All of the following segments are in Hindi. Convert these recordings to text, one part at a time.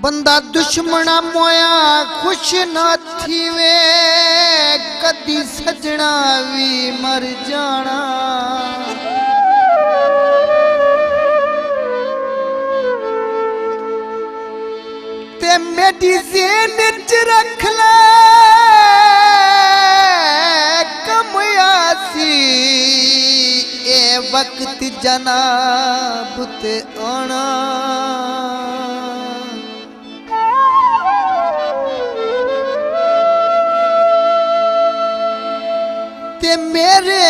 बंदा दुश्मना मोया खुश न थीवे, कदी सजना भी मर जाना। ते मेरी जेन च रख ले कमयासी, ए वक्त जनाब ते आना। ते मेरे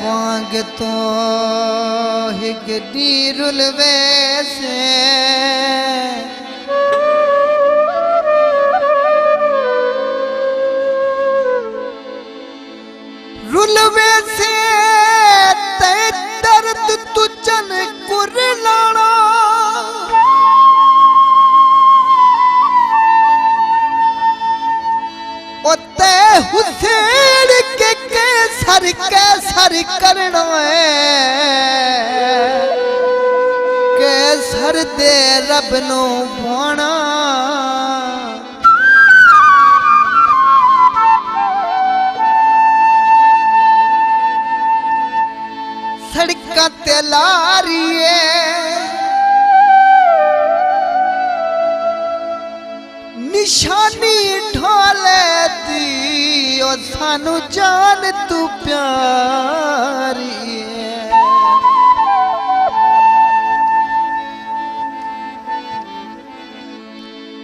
वांग तो हिगडी रुलवे से, रुलवे से ते दर्द तुझन कुर लाना। ते हुसैन के कैसर करना है, कैसर दे रब नो भाना। सड़का ते लारिए निशानी ढोले दी, ओ सानू जान तू प्यारी है।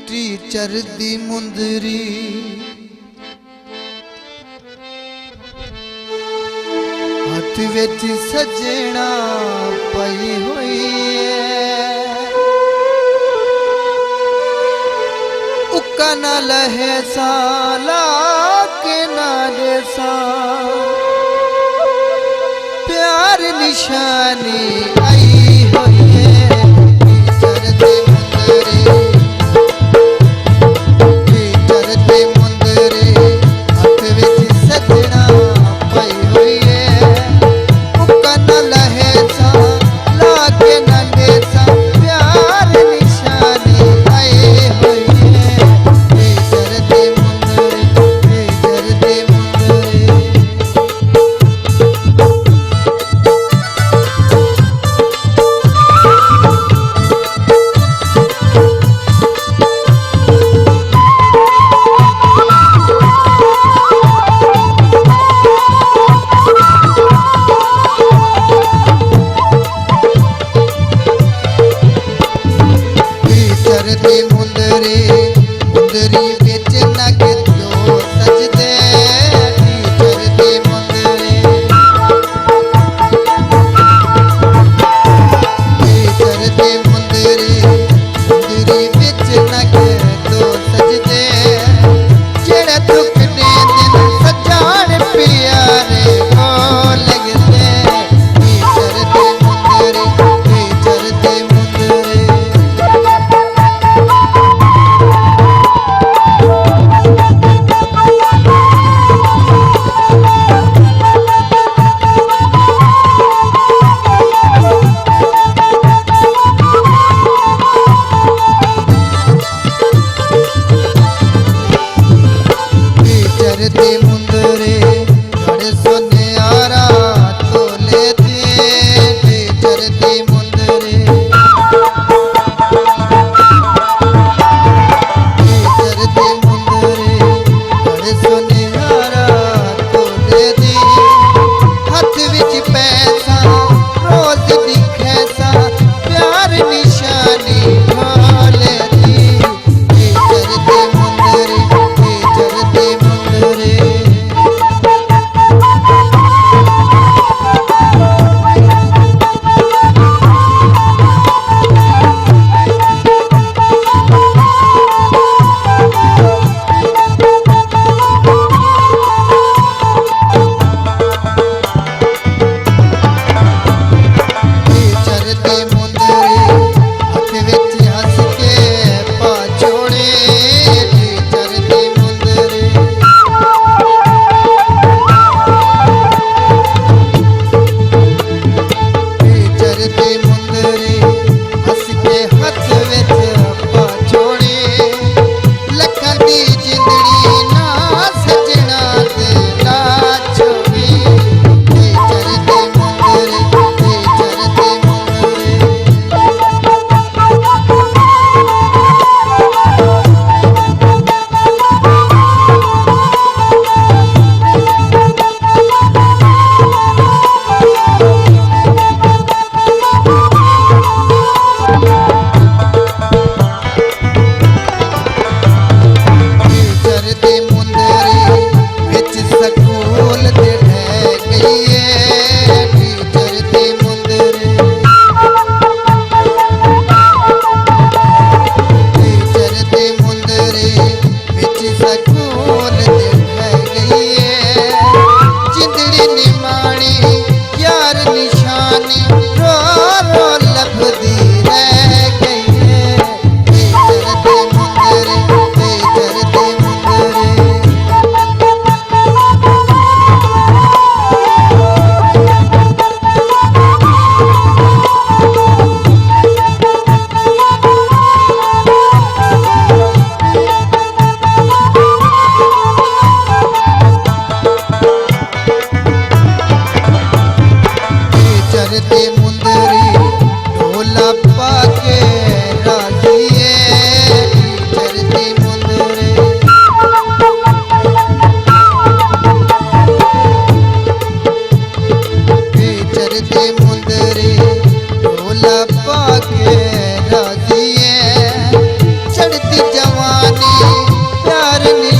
टीचर दी मुंदरी हाथ विच सजना पई हुई है। उका न लहे साला के ना देसा, प्यार निशानी आई हुई है। टीचर दे मुंदरे, टीचर दे मुंदरे हाथ विच सजना पई हुई है। उका न लहे साला के ना देसा, प्यार निशानी आई हुई है। टीचर दे मुंदरे, टीचर दे मुंदरे।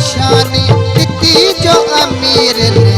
निशानी दिती जो अमीर ने